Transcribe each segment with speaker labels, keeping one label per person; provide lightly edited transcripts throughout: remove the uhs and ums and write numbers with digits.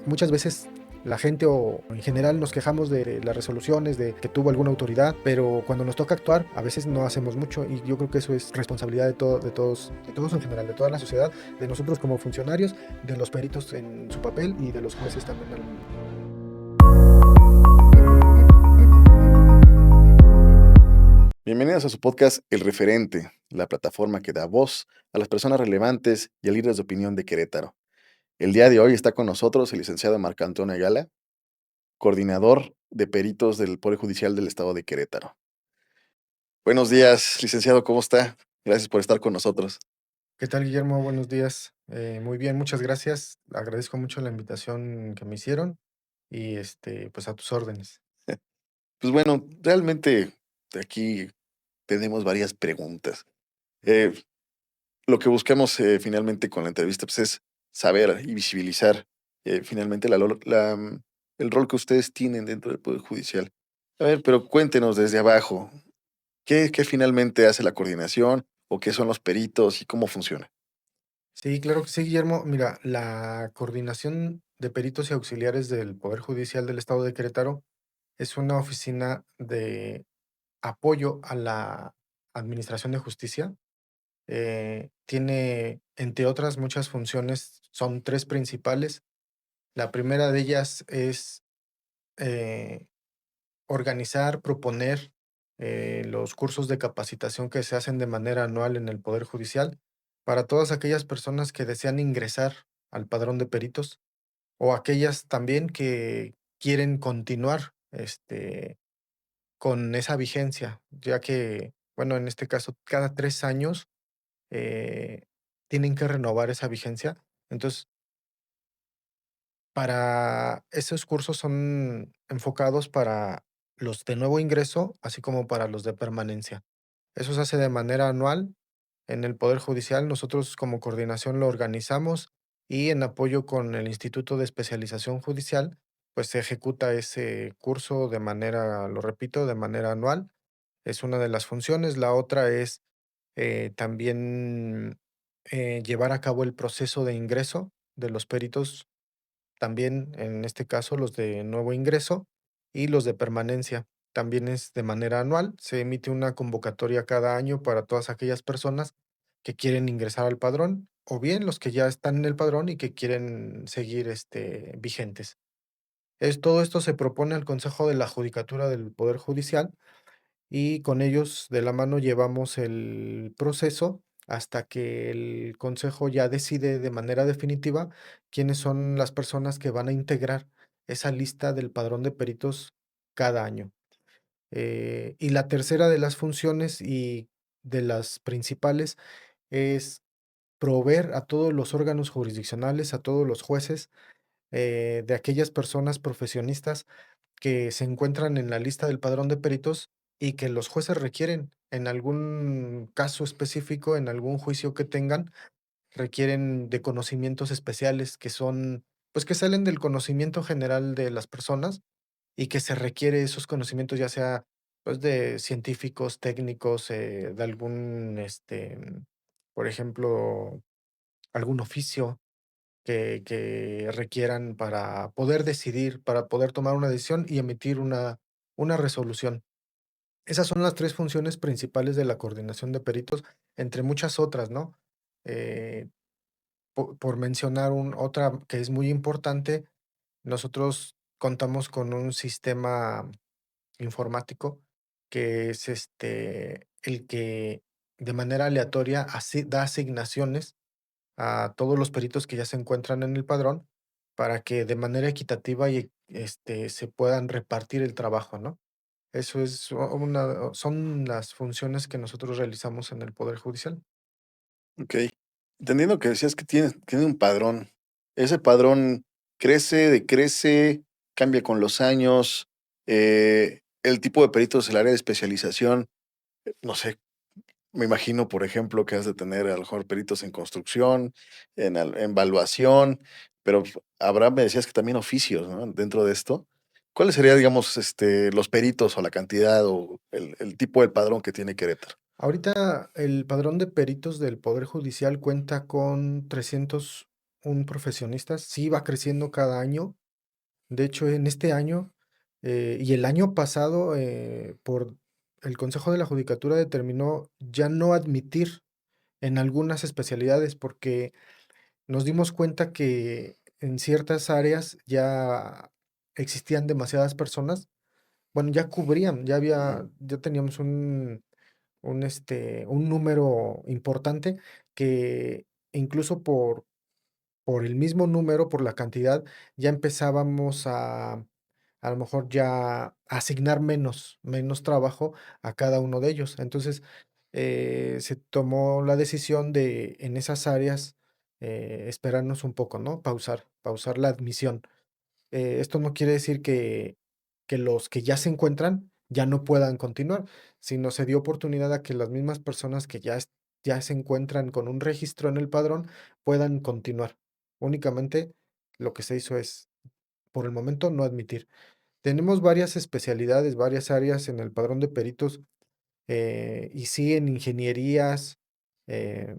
Speaker 1: Muchas veces la gente o en general nos quejamos de las resoluciones, de que tuvo alguna autoridad, pero cuando nos toca actuar, a veces no hacemos mucho y yo creo que eso es responsabilidad de todos en general, de toda la sociedad, de nosotros como funcionarios, de los peritos en su papel y de los jueces también.
Speaker 2: Bienvenidos a su podcast El Referente, la plataforma que da voz a las personas relevantes y a líderes de opinión de Querétaro. El día de hoy está con nosotros el licenciado Marco Antonio Ayala, coordinador de peritos del Poder Judicial del Estado de Querétaro. Buenos días, licenciado, ¿cómo está? Gracias por estar con nosotros.
Speaker 1: ¿Qué tal, Guillermo? Buenos días. Muy bien, muchas gracias. Agradezco mucho la invitación que me hicieron y pues a tus órdenes.
Speaker 2: Pues bueno, realmente aquí tenemos varias preguntas. Eh, lo que buscamos finalmente con la entrevista pues, es saber y visibilizar finalmente el rol que ustedes tienen dentro del Poder Judicial. A ver, pero cuéntenos desde abajo, ¿qué finalmente hace la coordinación o qué son los peritos y cómo funciona?
Speaker 1: Sí, claro que sí, Guillermo. Mira, la coordinación de peritos y auxiliares del Poder Judicial del Estado de Querétaro es una oficina de apoyo a la Administración de Justicia. Tiene, entre otras muchas funciones, son tres principales. La primera de ellas es eh, organizar, proponer los cursos de capacitación que se hacen de manera anual en el Poder Judicial para todas aquellas personas que desean ingresar al padrón de peritos o aquellas también que quieren continuar con esa vigencia, ya que, bueno, en este caso, cada 3 años eh, tienen que renovar esa vigencia. Entonces, para esos cursos son enfocados para los de nuevo ingreso, así como para los de permanencia. Eso se hace de manera anual en el Poder Judicial. Nosotros como coordinación lo organizamos y en apoyo con el Instituto de Especialización Judicial, pues se ejecuta ese curso de manera, lo repito, de manera anual. Es una de las funciones. La otra es también llevar a cabo el proceso de ingreso de los peritos también, en este caso, los de nuevo ingreso y los de permanencia. También es de manera anual. Se emite una convocatoria cada año para todas aquellas personas que quieren ingresar al padrón o bien los que ya están en el padrón y que quieren seguir vigentes. Todo esto se propone al Consejo de la Judicatura del Poder Judicial y con ellos de la mano llevamos el proceso hasta que el consejo ya decide de manera definitiva quiénes son las personas que van a integrar esa lista del padrón de peritos cada año. Y la tercera de las funciones y de las principales es proveer a todos los órganos jurisdiccionales, a todos los jueces, de aquellas personas profesionistas que se encuentran en la lista del padrón de peritos y que los jueces requieren en algún caso específico, en algún juicio que tengan, requieren de conocimientos especiales que son, pues que salen del conocimiento general de las personas y que se requiere esos conocimientos, ya sea pues de científicos, técnicos, de algún, por ejemplo, algún oficio que requieran para poder decidir, para poder tomar una decisión y emitir una resolución. Esas son las tres funciones principales de la coordinación de peritos, entre muchas otras, ¿no? Eh, por mencionar otra que es muy importante, nosotros contamos con un sistema informático que es el que de manera aleatoria da asignaciones a todos los peritos que ya se encuentran en el padrón para que de manera equitativa y se puedan repartir el trabajo, ¿no? Eso es son las funciones que nosotros realizamos en el Poder Judicial.
Speaker 2: Ok. Entendiendo que decías que tiene un padrón. Ese padrón crece, decrece, cambia con los años. El tipo de peritos, el área de especialización, no sé, me imagino, por ejemplo, que has de tener a lo mejor peritos en construcción, en evaluación, pero me decías que también oficios, ¿no? Dentro de esto. ¿Cuáles serían, digamos, los peritos o la cantidad o el tipo de padrón que tiene Querétaro?
Speaker 1: Ahorita el padrón de peritos del Poder Judicial cuenta con un profesionista, sí va creciendo cada año. De hecho, en este año, y el año pasado, por el Consejo de la Judicatura determinó ya no admitir en algunas especialidades, porque nos dimos cuenta que en ciertas áreas ya existían demasiadas personas. Bueno, ya cubrían,
Speaker 2: Ujú.
Speaker 1: ya teníamos un número importante que incluso por el mismo número, por la cantidad, ya empezábamos a lo mejor ya asignar menos trabajo a cada uno de ellos. Entonces, se tomó la decisión de, en esas áreas, esperarnos un poco, ¿no? Pausar la admisión. Esto no quiere decir que los que ya se encuentran ya no puedan continuar, sino se dio oportunidad a que las mismas personas que ya se encuentran con un registro en el padrón puedan continuar. Únicamente lo que se hizo es, por el momento, no admitir. Tenemos varias especialidades, varias áreas en el padrón de peritos, y sí en ingenierías, eh,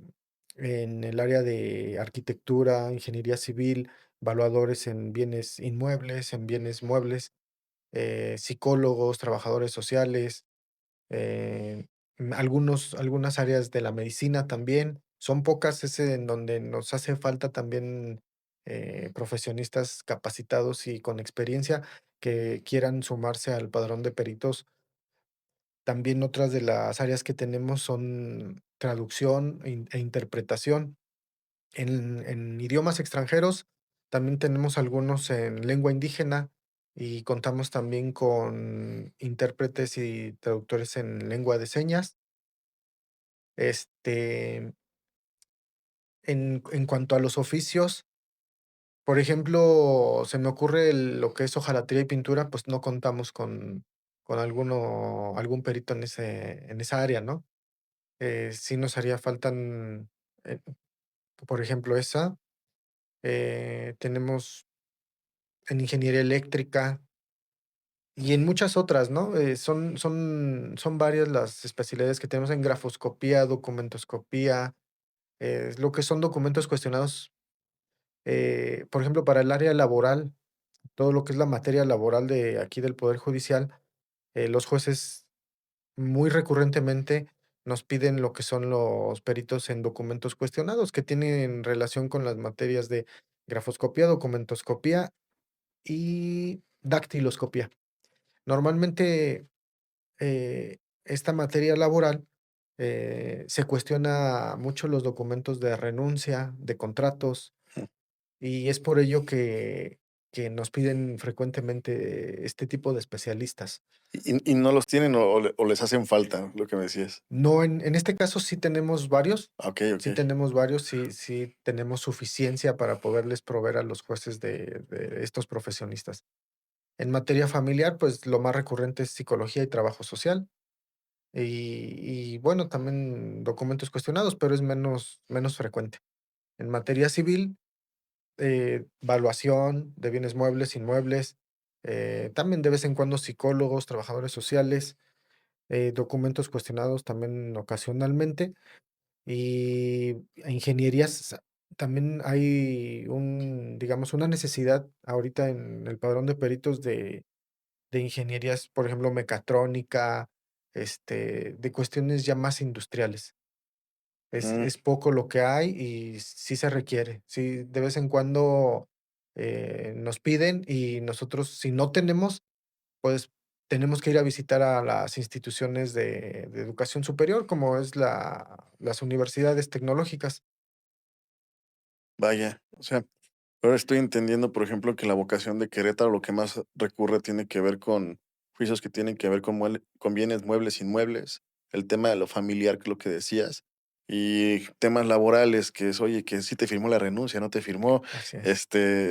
Speaker 1: en el área de arquitectura, ingeniería civil, evaluadores en bienes inmuebles, en bienes muebles, psicólogos, trabajadores sociales, algunas áreas de la medicina también. Son pocas, es en donde nos hace falta también profesionistas capacitados y con experiencia que quieran sumarse al padrón de peritos. También otras de las áreas que tenemos son traducción e interpretación en idiomas extranjeros. También tenemos algunos en lengua indígena y contamos también con intérpretes y traductores en lengua de señas. Este, en cuanto a los oficios, por ejemplo, se me ocurre lo que es hojalatería y pintura, pues no contamos con algún perito en esa área, ¿no? Sí nos haría faltan, eh, por ejemplo, esa. Tenemos en ingeniería eléctrica y en muchas otras, ¿no? Son varias las especialidades que tenemos en grafoscopía, documentoscopía, lo que son documentos cuestionados, por ejemplo, para el área laboral, todo lo que es la materia laboral de aquí del Poder Judicial, los jueces muy recurrentemente nos piden lo que son los peritos en documentos cuestionados, que tienen relación con las materias de grafoscopía, documentoscopía y dactiloscopía. Normalmente, esta materia laboral, se cuestiona mucho los documentos de renuncia, de contratos, y es por ello que nos piden frecuentemente este tipo de especialistas.
Speaker 2: ¿Y no los tienen o les hacen falta, lo que me decías?
Speaker 1: No, en este caso
Speaker 2: Ah, okey,
Speaker 1: sí
Speaker 2: okey.
Speaker 1: tenemos varios, sí tenemos suficiencia para poderles proveer a los jueces de estos profesionistas. En materia familiar, pues, lo más recurrente es psicología y trabajo social. Y bueno, también documentos cuestionados, pero es menos frecuente. En materia civil, valuación de bienes muebles, inmuebles, también de vez en cuando psicólogos, trabajadores sociales, documentos cuestionados también ocasionalmente. Y ingenierías, también hay digamos, una necesidad ahorita en el padrón de peritos de ingenierías, por ejemplo, mecatrónica, de cuestiones ya más industriales.
Speaker 2: Mm,
Speaker 1: Es poco lo que hay y sí se requiere. Sí, de vez en cuando, nos piden y nosotros, si no tenemos, pues, tenemos que ir a visitar a las instituciones de educación superior, como es las universidades tecnológicas.
Speaker 2: vaya, o sea, ahora estoy entendiendo, por ejemplo, que la vocación de Querétaro lo que más recurre tiene que ver con juicios que tienen que ver con bienes muebles, inmuebles, el tema de lo familiar, que es lo que decías, y temas laborales, que es, oye, que sí te firmó la renuncia, no te firmó,
Speaker 1: Así es.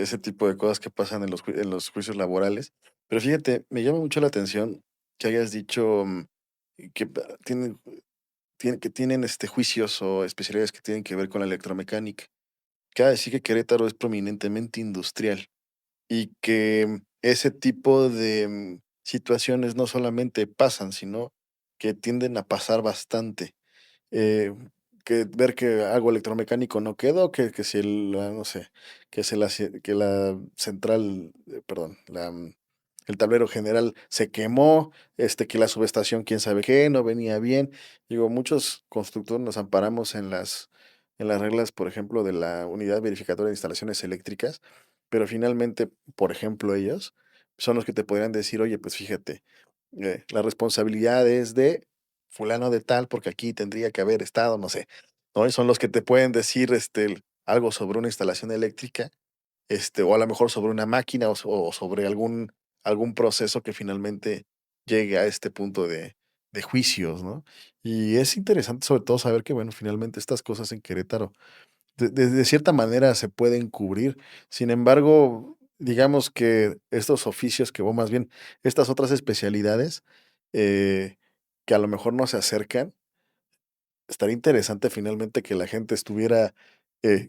Speaker 2: ese tipo de cosas que pasan en los juicios laborales. Pero fíjate, me llama mucho la atención que hayas dicho que tienen juicios o especialidades que tienen que ver con la electromecánica. Cabe decir que Querétaro es prominentemente industrial y que ese tipo de situaciones no solamente pasan, sino que tienden a pasar bastante. Eh, que ver que algo electromecánico no quedó, que si no sé, que la central, perdón, el tablero general se quemó, que la subestación quién sabe qué, no venía bien. Digo, muchos constructores nos amparamos en las reglas, por ejemplo, de la Unidad Verificadora de Instalaciones Eléctricas, pero finalmente, por ejemplo, ellos son los que te podrían decir: "Oye, pues fíjate, la responsabilidad es de fulano de tal, porque aquí tendría que haber estado", no sé, ¿no? Y son los que te pueden decir, algo sobre una instalación eléctrica, o a lo mejor sobre una máquina o sobre algún proceso que finalmente llegue a este punto de juicios, ¿no? Y es interesante, sobre todo, saber que, bueno, finalmente estas cosas en Querétaro de cierta manera se pueden cubrir. Sin embargo, digamos que estos oficios que o más bien estas otras especialidades, que a lo mejor no se acercan, estaría interesante finalmente que la gente estuviera,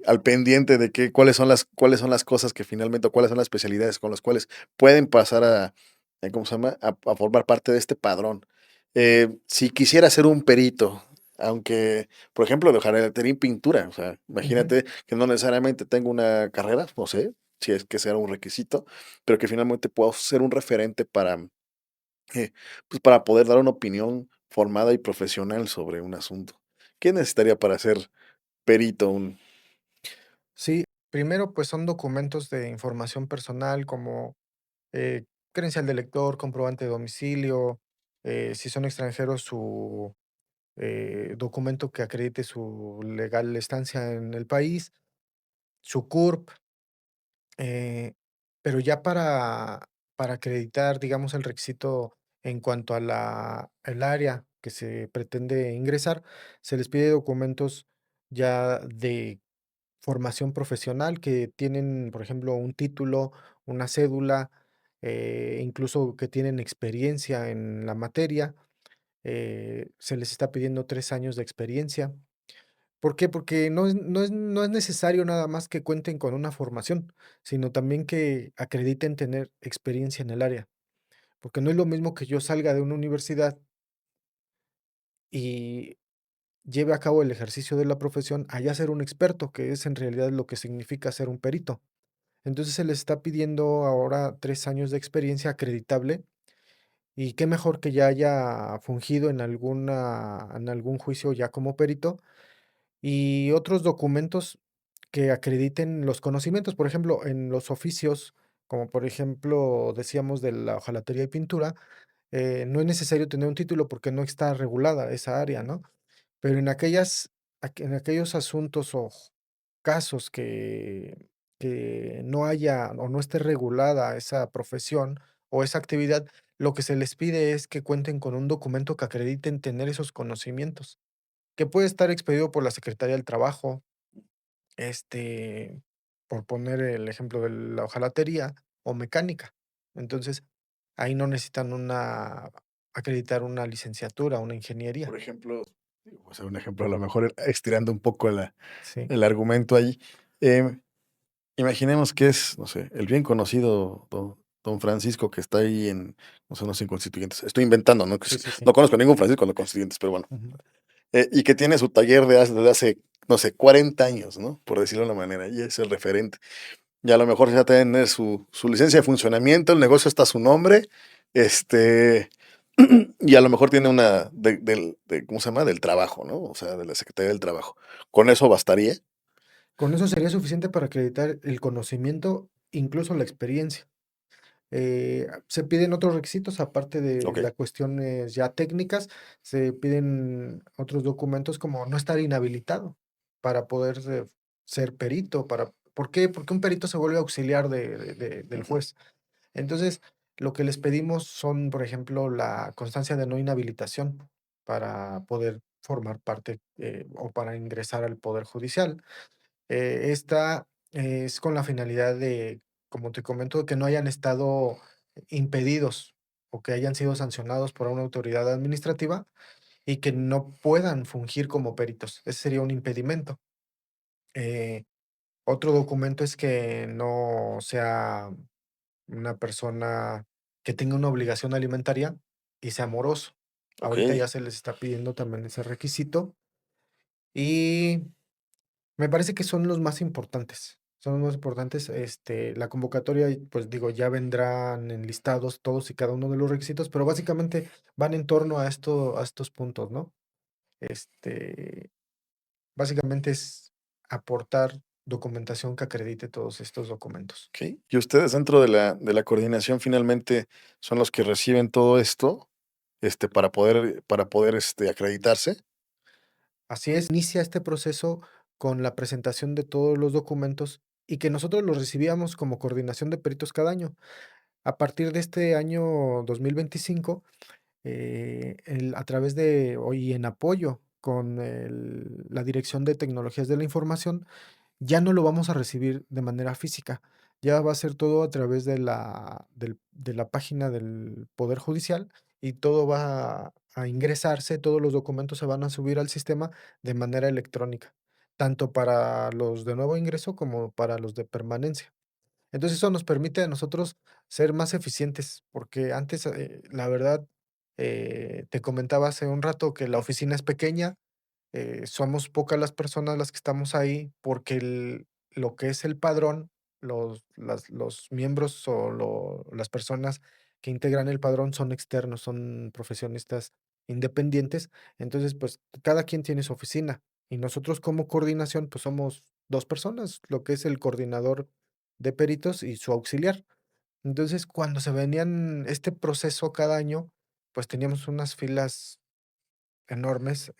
Speaker 2: al pendiente de que cuáles son las cosas que finalmente o cuáles son las especialidades con las cuales pueden pasar a, ¿cómo se llama? A formar parte de este padrón. Si quisiera ser un perito, aunque, por ejemplo, de jardinería y pintura, o sea,
Speaker 1: Ujú.
Speaker 2: imagínate que no necesariamente tengo una carrera, no sé, si es que sea un requisito, pero que finalmente puedo ser un referente eh, pues, para poder dar una opinión formada y profesional sobre un asunto. ¿Qué necesitaría para ser perito?
Speaker 1: Sí, primero, pues, son documentos de información personal como, eh, credencial de lector, comprobante de domicilio, si son extranjeros, su, documento que acredite su legal estancia en el país, su CURP. Eh, pero ya para acreditar, digamos, el requisito en cuanto a la el área que se pretende ingresar, se les pide documentos ya de formación profesional que tienen, por ejemplo, un título, una cédula, incluso que tienen experiencia en la materia, se les está pidiendo 3 años de experiencia. ¿Por qué? Porque no es necesario nada más que cuenten con una formación, sino también que acrediten tener experiencia en el área, porque no es lo mismo que yo salga de una universidad y lleve a cabo el ejercicio de la profesión, a ya ser un experto, que es en realidad lo que significa ser un perito. Entonces, se les está pidiendo ahora 3 años de experiencia acreditable, y qué mejor que ya haya fungido en algún juicio ya como perito. Y otros documentos que acrediten los conocimientos, por ejemplo, en los oficios, como por ejemplo, decíamos de la hojalatería y pintura, no es necesario tener un título porque no está regulada esa área, ¿no? Pero en aquellos asuntos o casos que no haya o no esté regulada esa profesión o esa actividad, lo que se les pide es que cuenten con un documento que acrediten tener esos conocimientos, que puede estar expedido por la Secretaría del Trabajo, por poner el ejemplo de la hojalatería o mecánica. Entonces, ahí no necesitan acreditar una licenciatura, una ingeniería.
Speaker 2: Por ejemplo, digo, voy a un ejemplo, a lo mejor estirando un poco
Speaker 1: Sí,
Speaker 2: el argumento ahí. Imaginemos que es, no sé, el bien conocido don Francisco que está ahí no sé, en Constituyentes. Estoy inventando, ¿no?
Speaker 1: sí, sí, sí.
Speaker 2: No conozco a ningún Francisco en los Constituyentes, pero bueno.
Speaker 1: Ujú.
Speaker 2: Y que tiene su taller desde hace, no sé, 40 años, ¿no? Por decirlo de una manera, y es el referente. Y a lo mejor ya tiene su licencia de funcionamiento, el negocio está a su nombre, este, y a lo mejor tiene una ¿cómo se llama? Del trabajo, ¿no? O sea, de la Secretaría del Trabajo. ¿Con eso bastaría?
Speaker 1: Con eso sería suficiente para acreditar el conocimiento, incluso la experiencia. Se piden otros requisitos, aparte de
Speaker 2: Ok.
Speaker 1: las cuestiones ya técnicas, se piden otros documentos como no estar inhabilitado para poder ser perito. ¿Por qué? Porque un perito se vuelve auxiliar del
Speaker 2: Ujú.
Speaker 1: juez. Entonces, lo que les pedimos son, por ejemplo, la constancia de no inhabilitación para poder formar parte o para ingresar al Poder Judicial. Esta es con la finalidad de, como te comento, que no hayan estado impedidos o que hayan sido sancionados por una autoridad administrativa y que no puedan fungir como peritos. Ese sería un impedimento. Eh, Otro documento es que no sea una persona que tenga una obligación alimentaria y sea moroso.
Speaker 2: Ok.
Speaker 1: Ahorita ya se les está pidiendo también ese requisito. y me parece que son los más importantes. Son los más importantes, la convocatoria, y pues, digo, ya vendrán enlistados todos y cada uno de los requisitos, pero básicamente van en torno a estos puntos, ¿no? Este, básicamente es aportar documentación que acredite todos estos documentos.
Speaker 2: Okey. Y ustedes dentro de la coordinación finalmente son los que reciben todo esto, para poder acreditarse.
Speaker 1: Así es, inicia este proceso con la presentación de todos los documentos y que nosotros los recibíamos como coordinación de peritos cada año. A partir de este año 2025, a través de y en apoyo con la Dirección de Tecnologías de la Información, ya no lo vamos a recibir de manera física. Ya va a ser todo a través de la página del Poder Judicial y todo va a ingresarse, todos los documentos se van a subir al sistema de manera electrónica, tanto para los de nuevo ingreso como para los de permanencia. Entonces, eso nos permite a nosotros ser más eficientes, porque antes, la verdad, te comentaba hace un rato que la oficina es pequeña, somos pocas las personas las que estamos ahí, porque lo que es el padrón, los miembros o las personas que integran el padrón son externos, son profesionistas independientes. Entonces, pues cada quien tiene su oficina y nosotros como coordinación, pues somos dos personas, lo que es el coordinador de peritos y su auxiliar. Entonces, cuando se venían este proceso cada año, pues teníamos unas filas enormes,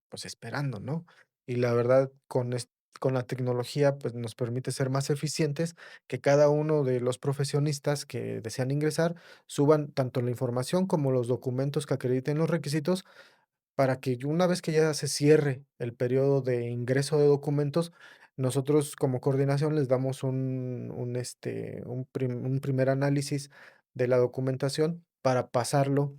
Speaker 1: pues, esperando, ¿no? Y la verdad, con la tecnología, pues, nos permite ser más eficientes, que cada uno de los profesionistas que desean ingresar suban tanto la información como los documentos que acrediten los requisitos, para que una vez que ya se cierre el periodo de ingreso de documentos, nosotros como coordinación les damos un primer análisis de la documentación para pasarlo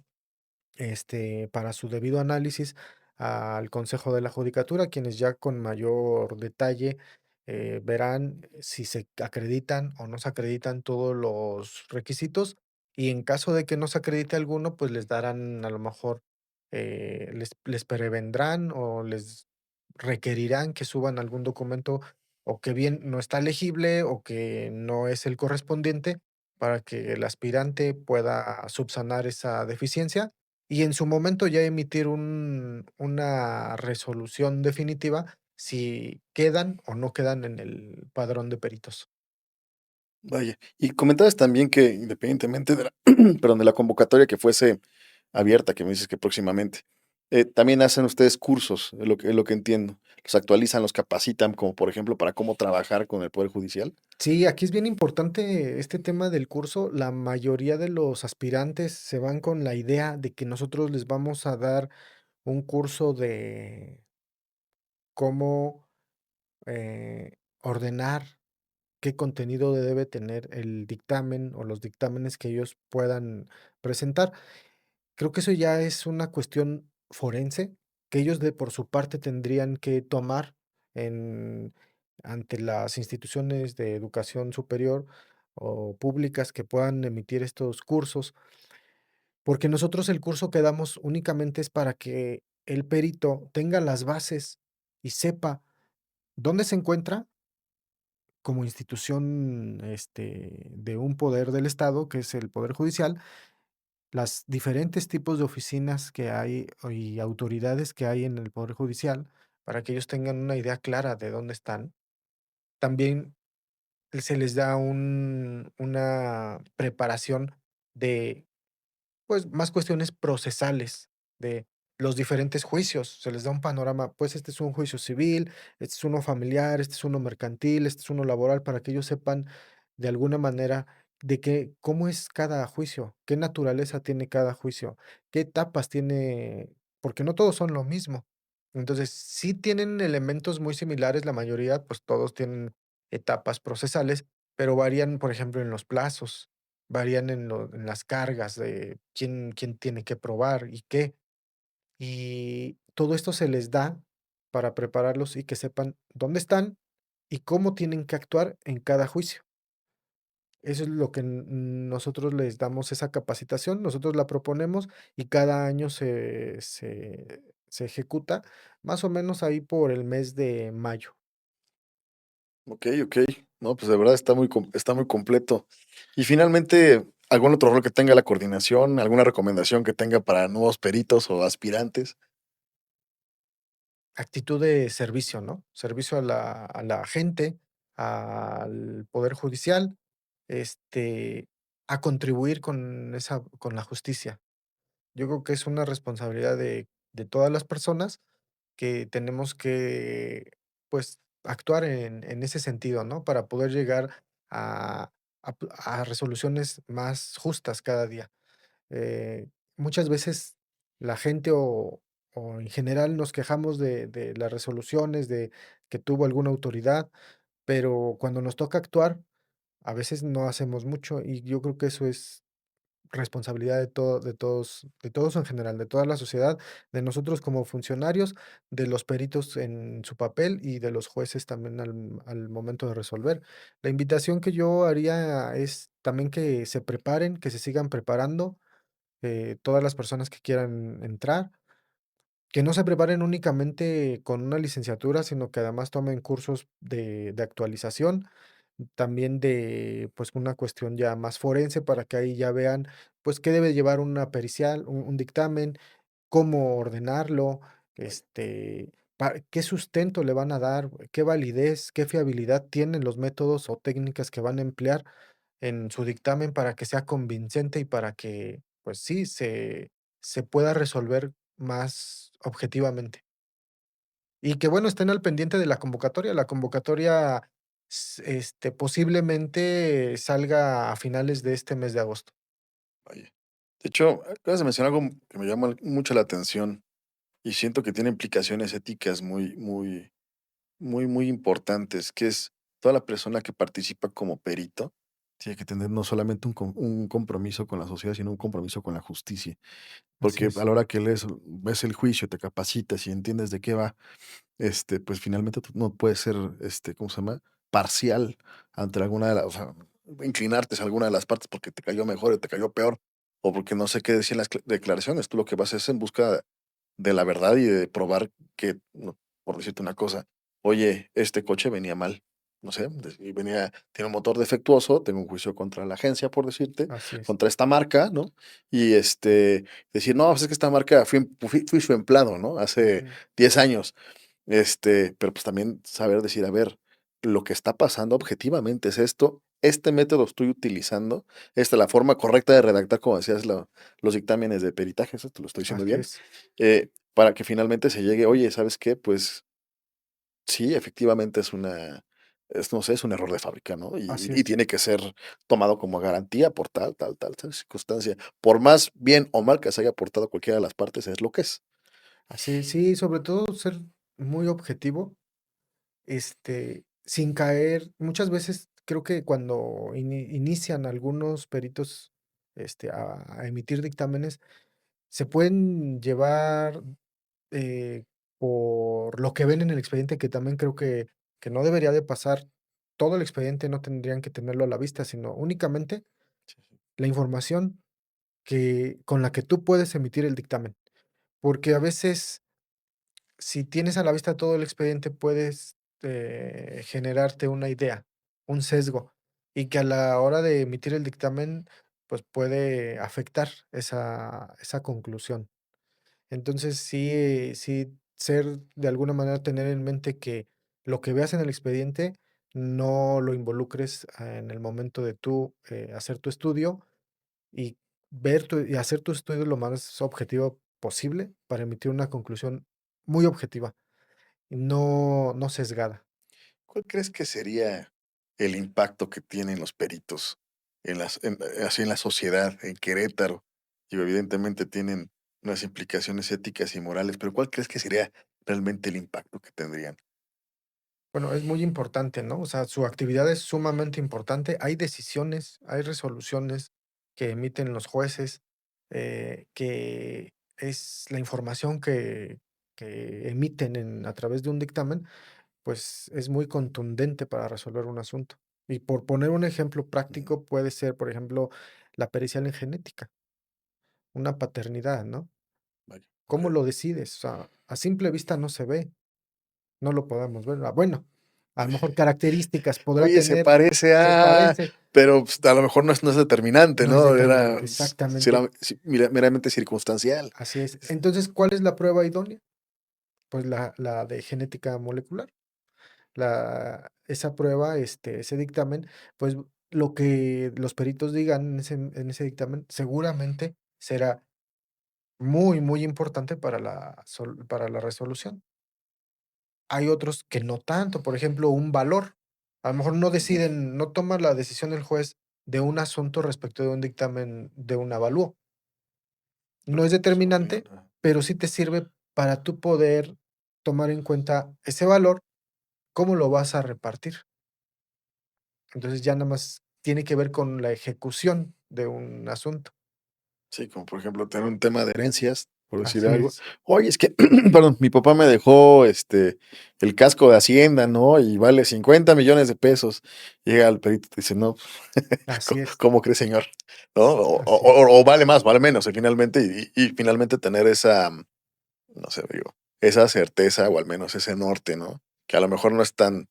Speaker 1: para su debido análisis al Consejo de la Judicatura, quienes ya con mayor detalle verán si se acreditan o no se acreditan todos los requisitos y en caso de que no se acredite alguno, pues les darán a lo mejor, les prevendrán o les requerirán que suban algún documento o que bien no está legible o que no es el correspondiente para que el aspirante pueda subsanar esa deficiencia y en su momento ya emitir una resolución definitiva si quedan o no quedan en el padrón de peritos.
Speaker 2: Vaya. Y comentabas también que independientemente de la perdón, de la convocatoria que fuese abierta, que me dices que próximamente, también hacen ustedes cursos, es lo que entiendo. ¿Los actualizan, los capacitan, como por ejemplo, para cómo trabajar con el poder judicial?
Speaker 1: Sí, aquí es bien importante este tema del curso. La mayoría de los aspirantes se van con la idea de que nosotros les vamos a dar un curso de cómo ordenar qué contenido debe tener el dictamen o los dictámenes que ellos puedan presentar. Creo que eso ya es una cuestión forense, que ellos de por su parte tendrían que tomar en ante las instituciones de educación superior o públicas que puedan emitir estos cursos, porque nosotros el curso que damos únicamente es para que el perito tenga las bases y sepa dónde se encuentra como institución, de un poder del Estado, que es el Poder Judicial, las diferentes tipos de oficinas que hay y autoridades que hay en el Poder Judicial, para que ellos tengan una idea clara de dónde están. También se les da una preparación de pues, más cuestiones procesales de los diferentes juicios. Se les da un panorama, pues, este es un juicio civil, este es uno familiar, este es uno mercantil, este es uno laboral, para que ellos sepan de alguna manera de que cómo es cada juicio, qué naturaleza tiene cada juicio, qué etapas tiene, porque no todos son lo mismo. Entonces, sí tienen elementos muy similares, la mayoría, pues, todos tienen etapas procesales, pero varían, por ejemplo, en los plazos. Varían en las cargas de quién tiene que probar y qué. Y todo esto se les da para prepararlos y que sepan dónde están y cómo tienen que actuar en cada juicio. Eso es lo que nosotros les damos esa capacitación, nosotros la proponemos y cada año se ejecuta más o menos ahí por el mes de mayo.
Speaker 2: Okey, okey. No, pues, de verdad está muy completo. Y finalmente, ¿algún otro rol que tenga la coordinación? ¿Alguna recomendación que tenga para nuevos peritos o aspirantes?
Speaker 1: Actitud de servicio, ¿no? Servicio a la gente, al poder judicial, este, a contribuir con la justicia. Yo creo que es una responsabilidad de todas las personas que tenemos que, pues, actuar en ese sentido, ¿no? Para poder llegar a a resoluciones más justas cada día. Muchas veces la gente o en general nos quejamos de las resoluciones, de que tuvo alguna autoridad, pero cuando nos toca actuar, a veces no hacemos mucho, y yo creo que eso es responsabilidad de todos en general, de toda la sociedad, de nosotros como funcionarios, de los peritos en su papel y de los jueces también al momento de resolver. La invitación que yo haría es también que se preparen, que se sigan preparando, todas las personas que quieran entrar, que no se preparen únicamente con una licenciatura, sino que además tomen cursos de actualización, también de, pues, una cuestión ya más forense para que ahí ya vean, pues, qué debe llevar una pericial, un dictamen, cómo ordenarlo,
Speaker 2: Vaya,
Speaker 1: qué sustento le van a dar, qué validez, qué fiabilidad tienen los métodos o técnicas que van a emplear en su dictamen para que sea convincente y para que, pues sí, se pueda resolver más objetivamente. Y que, bueno, estén al pendiente de la convocatoria. La convocatoria, posiblemente salga a finales de este mes de agosto.
Speaker 2: vaya. De hecho, acabas de mencionar algo que me llama mucho la atención y siento que tiene implicaciones éticas muy importantes, que es toda la persona que participa como perito, tiene que tener no solamente un compromiso con la sociedad, sino un compromiso con la justicia.
Speaker 1: Así
Speaker 2: Porque a
Speaker 1: es,
Speaker 2: la hora que ves el juicio, te capacitas y entiendes de qué va, pues, finalmente tú no puedes ser, ¿cómo se llama? Parcial ante alguna de las, o sea, inclinarte hacia alguna de las partes porque te cayó mejor o te cayó peor, o porque no sé qué decían las declaraciones. Tú lo que vas es en busca de la verdad y de probar que, no, por decirte una cosa, oye, este coche venía mal, no sé, y tiene un motor defectuoso, tengo un juicio contra la agencia, por decirte,
Speaker 1: así es.
Speaker 2: contra esta marca, ¿no? Y decir, no, pues es que esta marca fui su empleado, ¿no? Hace
Speaker 1: Ujú.
Speaker 2: 10 años. Pero pues también saber decir, a ver, lo que está pasando objetivamente es esto, este método estoy utilizando, esta es la forma correcta de redactar, como decías, los dictámenes de peritaje, eso te lo estoy diciendo
Speaker 1: Así
Speaker 2: bien,
Speaker 1: es,
Speaker 2: para que finalmente se llegue, oye, ¿sabes qué? Pues sí, efectivamente no sé, es un error de fábrica, ¿no?
Speaker 1: así
Speaker 2: Y
Speaker 1: es,
Speaker 2: tiene que ser tomado como garantía por tal circunstancia. Por más bien o mal que se haya portado cualquiera de las partes, es lo que es.
Speaker 1: así es. Sí, sobre todo ser muy objetivo, sin caer muchas veces creo que cuando inician algunos peritos, a emitir dictámenes, se pueden llevar, eh, por lo que ven en el expediente, que también creo que no debería de pasar. Todo el expediente no tendrían que tenerlo a la vista, sino únicamente
Speaker 2: Sí, sí.
Speaker 1: la información con la que tú puedes emitir el dictamen. Porque a veces, si tienes a la vista todo el expediente, puedes, generarte una idea, un sesgo, y que a la hora de emitir el dictamen, pues, puede afectar esa conclusión. Entonces, sí ser de alguna manera tener en mente que lo que veas en el expediente no lo involucres en el momento de tú, hacer tu estudio y y hacer tu estudio lo más objetivo posible para emitir una conclusión muy objetiva y no sesgada.
Speaker 2: ¿Cuál crees que sería el impacto que tienen los peritos así en la sociedad, en Querétaro? Digo, evidentemente tienen unas implicaciones éticas y morales, pero ¿cuál crees que sería realmente el impacto que tendrían?
Speaker 1: Bueno, es muy importante, ¿no? O sea, su actividad es sumamente importante. Hay decisiones, hay resoluciones que emiten los jueces, que es la información que emiten a través de un dictamen, pues es muy contundente para resolver un asunto. Y por poner un ejemplo
Speaker 2: Ujú,
Speaker 1: práctico, puede ser, por ejemplo, la pericial en genética, una paternidad, ¿no?
Speaker 2: vaya.
Speaker 1: ¿Cómo lo decides? O sea, a simple vista no se ve, no lo podemos ver. Bueno, a lo mejor características podrá
Speaker 2: Oye, se
Speaker 1: tener,
Speaker 2: parece
Speaker 1: se
Speaker 2: a,
Speaker 1: parece,
Speaker 2: pero pues, a lo mejor no es determinante,
Speaker 1: no es
Speaker 2: ¿no? Era
Speaker 1: determinante, exactamente,
Speaker 2: meramente circunstancial.
Speaker 1: así es. Entonces, ¿cuál es la prueba idónea? Pues la de genética molecular. Esa prueba, ese dictamen, pues lo que los peritos digan en ese dictamen seguramente será muy, muy importante para la resolución. Hay otros que no tanto, por ejemplo, un valor. A lo mejor
Speaker 2: Ujú.
Speaker 1: no toma la decisión el juez de un asunto respecto de un dictamen de un avalúo. No es
Speaker 2: Súper bien.
Speaker 1: determinante, pero sí te sirve para tú poder tomar en cuenta ese valor, cómo lo vas a repartir. Entonces, ya nada más tiene que ver con la ejecución de un asunto.
Speaker 2: Sí, como por ejemplo, tener un tema de herencias, por decir
Speaker 1: Así
Speaker 2: algo.
Speaker 1: es,
Speaker 2: Oye, es que, perdón, mi papá me dejó el casco de Hacienda, ¿no? Y vale 50 millones de pesos. Llega el perito y te dice, no,
Speaker 1: así es,
Speaker 2: ¿cómo cree, señor? ¿No? O, o-
Speaker 1: así es,
Speaker 2: o- o vale más, vale menos, finalmente, y finalmente tener esa, no sé, digo, esa certeza o al menos ese norte, ¿no? Que a lo mejor no es tan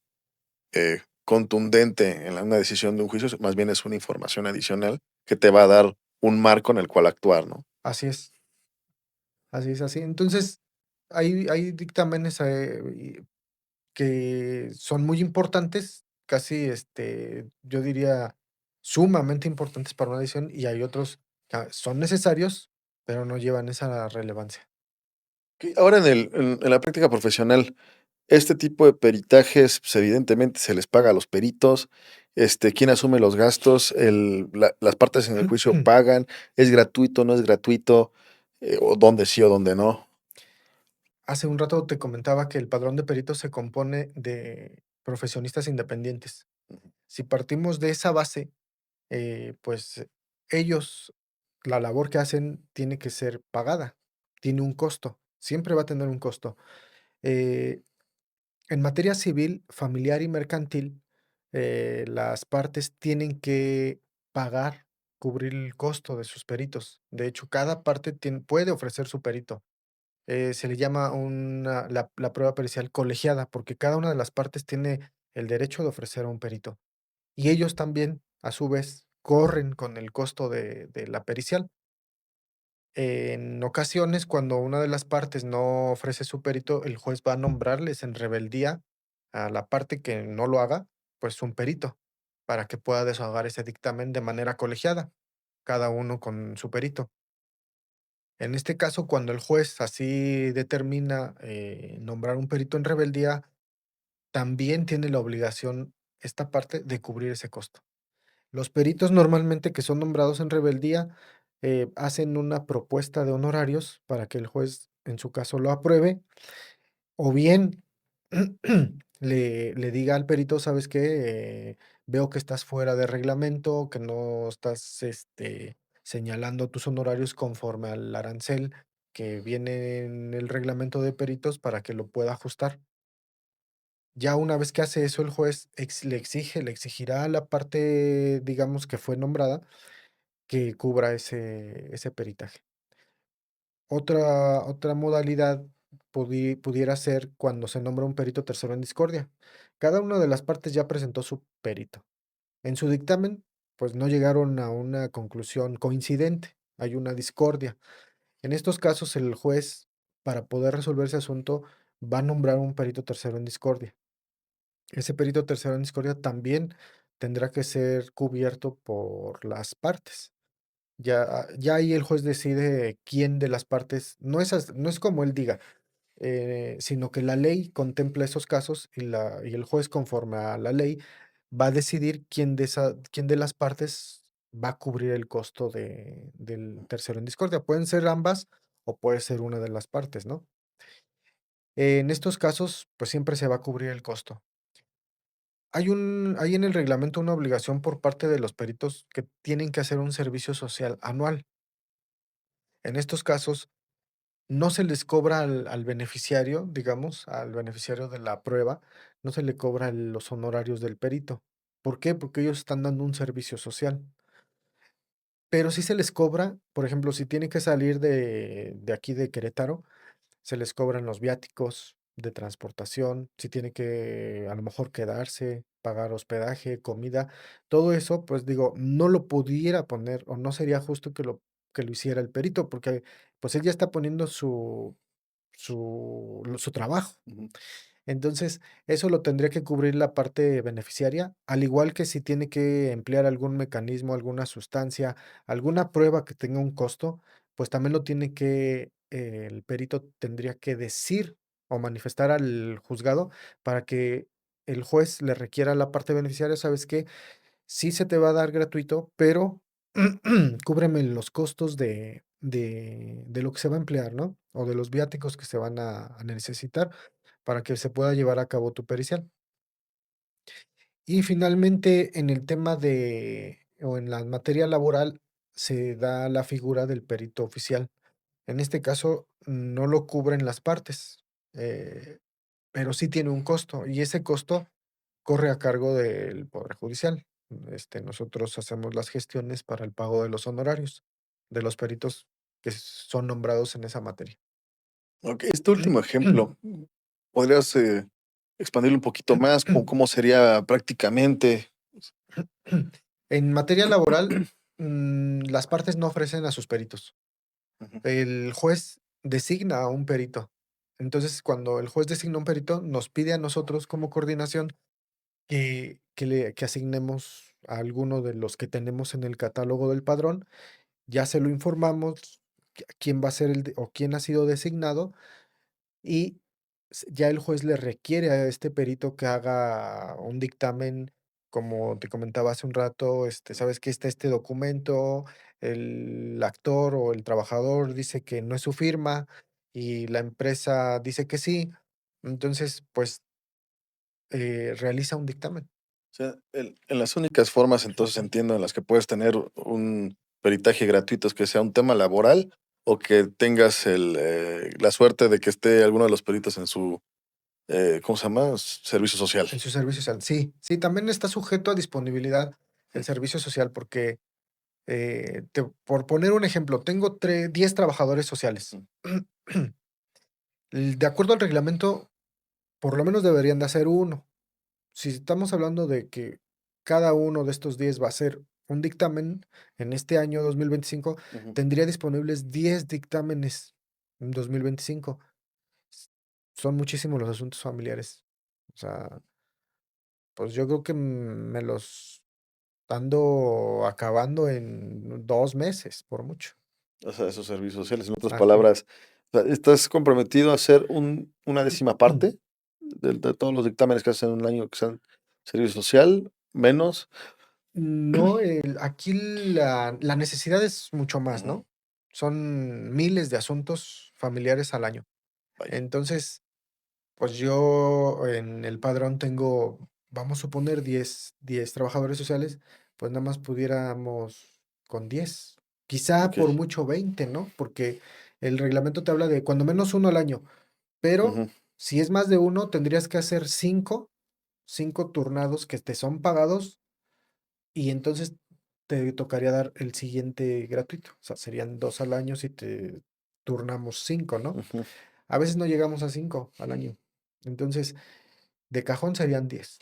Speaker 2: contundente en una decisión de un juicio, más bien es una información adicional que te va a dar un marco en el cual actuar, ¿no?
Speaker 1: así es, así es, así. Entonces, hay dictámenes, que son muy importantes, casi, yo diría, sumamente importantes para una decisión, y hay otros que son necesarios, pero no llevan esa relevancia.
Speaker 2: Ahora en la práctica profesional, este tipo de peritajes, pues, evidentemente se les paga a los peritos, ¿quién asume los gastos? Las partes en el juicio pagan, ¿es gratuito, no es gratuito? O dónde sí o dónde no.
Speaker 1: Hace un rato te comentaba que el padrón de peritos se compone de profesionistas independientes. Si partimos de esa base, pues ellos, la labor que hacen tiene que ser pagada, tiene un costo, siempre va a tener un costo. Eh, en materia civil, familiar y mercantil, las partes tienen que pagar, cubrir el costo de sus peritos. De hecho, cada parte puede ofrecer su perito. Se le llama la prueba pericial colegiada, porque cada una de las partes tiene el derecho de ofrecer a un perito. Y ellos también, a su vez, corren con el costo de la pericial. En ocasiones, cuando una de las partes no ofrece su perito, el juez va a nombrarles en rebeldía a la parte que no lo haga, pues un perito, para que pueda desahogar ese dictamen de manera colegiada, cada uno con su perito. En este caso, cuando el juez así determina nombrar un perito en rebeldía, también tiene la obligación esta parte de cubrir ese costo. Los peritos normalmente que son nombrados en rebeldía hacen una propuesta de honorarios para que el juez en su caso lo apruebe o bien le diga al perito, ¿sabes qué? Veo que estás fuera de reglamento, que no estás señalando tus honorarios conforme al arancel que viene en el reglamento de peritos para que lo pueda ajustar. Ya una vez que hace eso el juez le exigirá a la parte, digamos, que fue nombrada, que cubra ese peritaje. Otra modalidad pudiera ser cuando se nombra un perito tercero en discordia. Cada una de las partes ya presentó su perito. En su dictamen, pues no llegaron a una conclusión coincidente, hay una discordia. En estos casos, el juez, para poder resolver ese asunto, va a nombrar un perito tercero en discordia. Ese perito tercero en discordia también tendrá que ser cubierto por las partes. Ya ahí el juez decide quién de las partes, no es como él diga, sino que la ley contempla esos casos y el juez, conforme a la ley, va a decidir quién de las partes va a cubrir el costo del tercero en discordia. Pueden ser ambas o puede ser una de las partes, ¿no? En estos casos, pues siempre se va a cubrir el costo. Hay en el reglamento una obligación por parte de los peritos que tienen que hacer un servicio social anual. En estos casos, no se les cobra al beneficiario, digamos, al beneficiario de la prueba, no se le cobra los honorarios del perito. ¿Por qué? Porque ellos están dando un servicio social. pero sí se les cobra, por ejemplo, si tiene que salir de aquí de Querétaro, se les cobran los viáticos de transportación, si tiene que a lo mejor quedarse, pagar hospedaje, comida, todo eso, pues digo, no lo pudiera poner o no sería justo que lo hiciera el perito, porque pues él ya está poniendo su trabajo.
Speaker 2: Ujú.
Speaker 1: Entonces, eso lo tendría que cubrir la parte beneficiaria, al igual que si tiene que emplear algún mecanismo, alguna sustancia, alguna prueba que tenga un costo, pues también lo tiene que, el perito tendría que decir o manifestar al juzgado para que el juez le requiera la parte beneficiaria, ¿sabes qué? Sí se te va a dar gratuito, pero cúbreme los costos de lo que se va a emplear, ¿no? O de los viáticos que se van a necesitar para que se pueda llevar a cabo tu pericial. Y finalmente, en el tema o en la materia laboral, se da la figura del perito oficial. En este caso, no lo cubren las partes, eh, pero sí tiene un costo y ese costo corre a cargo del Poder Judicial. Nosotros hacemos las gestiones para el pago de los honorarios de los peritos que son nombrados en esa materia.
Speaker 2: Okey, este último ejemplo, ¿podrías, expandirlo un poquito más? ¿Cómo sería prácticamente?
Speaker 1: En materia laboral, las partes no ofrecen a sus peritos.
Speaker 2: Ujú,
Speaker 1: El juez designa a un perito. Entonces, cuando el juez designa un perito, nos pide a nosotros como coordinación que asignemos a alguno de los que tenemos en el catálogo del padrón. Ya se lo informamos quién va a ser o quién ha sido designado y ya el juez le requiere a este perito que haga un dictamen, como te comentaba hace un rato, sabes que está este documento, el actor o el trabajador dice que no es su firma y la empresa dice que sí, entonces pues realiza un dictamen.
Speaker 2: o sea, en las únicas formas, entonces, entiendo, en las que puedes tener un peritaje gratuito es que sea un tema laboral o que tengas la suerte de que esté alguno de los peritos en su, ¿cómo se llama? Servicio social.
Speaker 1: En su servicio social. Sí, sí, también está sujeto a disponibilidad el
Speaker 2: Mm,
Speaker 1: servicio social porque, por poner un ejemplo, tengo 10 trabajadores sociales.
Speaker 2: mm,
Speaker 1: De acuerdo al reglamento, por lo menos deberían de hacer uno. Si estamos hablando de que cada uno de estos 10 va a hacer un dictamen en este año 2025,
Speaker 2: ujú.
Speaker 1: tendría disponibles 10 dictámenes en 2025. S- Son muchísimos los asuntos familiares. O sea, pues yo creo que me los ando acabando en 2 meses, por mucho.
Speaker 2: O sea, esos servicios sociales, en otras
Speaker 1: Así es.
Speaker 2: palabras, o sea, ¿estás comprometido a hacer una décima parte de todos los dictámenes que hacen en un año que sean servicio social, menos?
Speaker 1: No, aquí la necesidad es mucho más,
Speaker 2: Ujú,
Speaker 1: ¿no? Son miles de asuntos familiares al año.
Speaker 2: vaya,
Speaker 1: Entonces, pues yo en el padrón tengo, vamos a suponer 10 trabajadores sociales, pues nada más pudiéramos con 10, quizá por
Speaker 2: okey,
Speaker 1: mucho 20, ¿no? Porque el reglamento te habla de cuando menos uno al año. Pero
Speaker 2: ujú,
Speaker 1: si es más de uno, tendrías que hacer 5 turnados que te son pagados y entonces te tocaría dar el siguiente gratuito. O sea, serían 2 al año si te turnamos 5, ¿no?
Speaker 2: ujú,
Speaker 1: A veces no llegamos a 5 al año. Entonces, de cajón serían 10.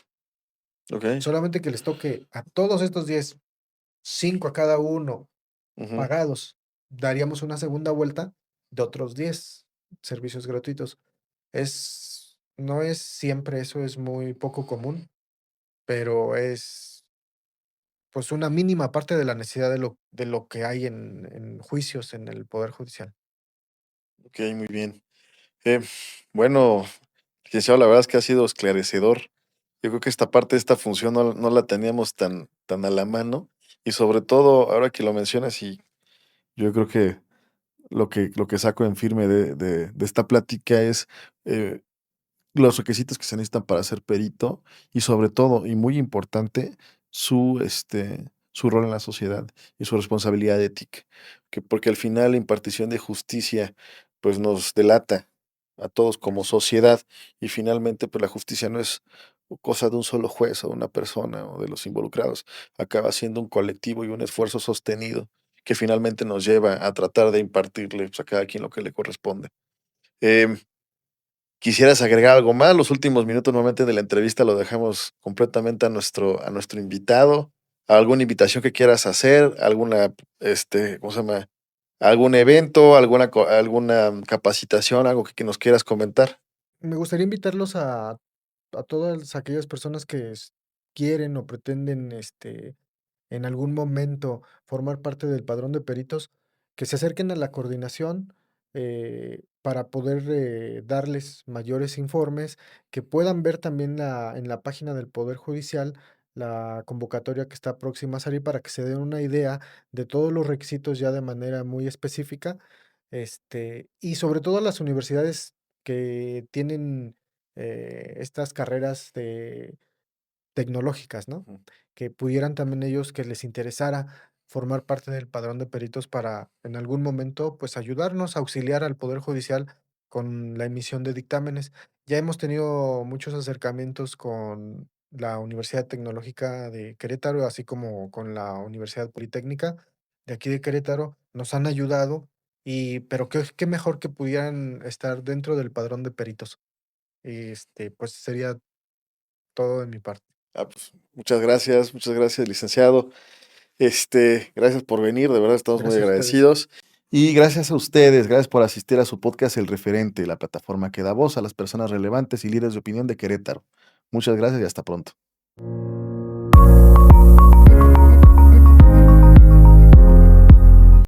Speaker 2: okey,
Speaker 1: Solamente que les toque a todos estos 10, 5 a cada uno
Speaker 2: ujú.
Speaker 1: pagados. Daríamos una segunda vuelta de otros 10 servicios gratuitos. No es siempre, eso es muy poco común, pero es, pues, una mínima parte de la necesidad de lo que hay en juicios en el poder judicial.
Speaker 2: Okey, muy bien. Eh, bueno, licenciado, la verdad es que ha sido esclarecedor. Yo creo que esta parte, esta función no la teníamos tan a la mano, y sobre todo, ahora que lo mencionas, y yo creo que lo que saco en firme de esta plática es, eh, los requisitos que se necesitan para ser perito y sobre todo, y muy importante, su rol en la sociedad y su responsabilidad ética, porque al final la impartición de justicia, pues, nos delata a todos como sociedad y finalmente, pues, la justicia no es cosa de un solo juez o de una persona o de los involucrados, acaba siendo un colectivo y un esfuerzo sostenido que finalmente nos lleva a tratar de impartirle, pues, a cada quien lo que le corresponde. Em, ¿Quisieras agregar algo más? Los últimos minutos normalmente de la entrevista lo dejamos completamente a nuestro invitado. ¿Alguna invitación que quieras hacer? ¿Alguna, cómo se llama? ¿Algún evento? ¿Alguna capacitación? ¿Algo que nos quieras comentar?
Speaker 1: Me gustaría invitarlos a todas aquellas personas que quieren o pretenden, en algún momento formar parte del padrón de peritos, que se acerquen a la coordinación para poder darles mayores informes, que puedan ver también en la página del Poder Judicial la convocatoria que está próxima a salir para que se den una idea de todos los requisitos ya de manera muy específica, y sobre todo las universidades que tienen estas carreras de tecnológicas, ¿no?
Speaker 2: Ujú.
Speaker 1: Que pudieran también ellos, que les interesara formar parte del padrón de peritos para en algún momento, pues ayudarnos, auxiliar al Poder Judicial con la emisión de dictámenes. Ya hemos tenido muchos acercamientos con la Universidad Tecnológica de Querétaro, así como con la Universidad Politécnica de aquí de Querétaro. Nos han ayudado pero qué mejor que pudieran estar dentro del padrón de peritos. Pues sería todo de mi parte.
Speaker 2: Pues, muchas gracias, licenciado. Gracias por venir, de verdad estamos muy
Speaker 1: Gracias a ustedes.
Speaker 2: agradecidos. Y gracias a ustedes, gracias por asistir a su podcast El Referente, la plataforma que da voz a las personas relevantes y líderes de opinión de Querétaro. Muchas gracias y hasta pronto.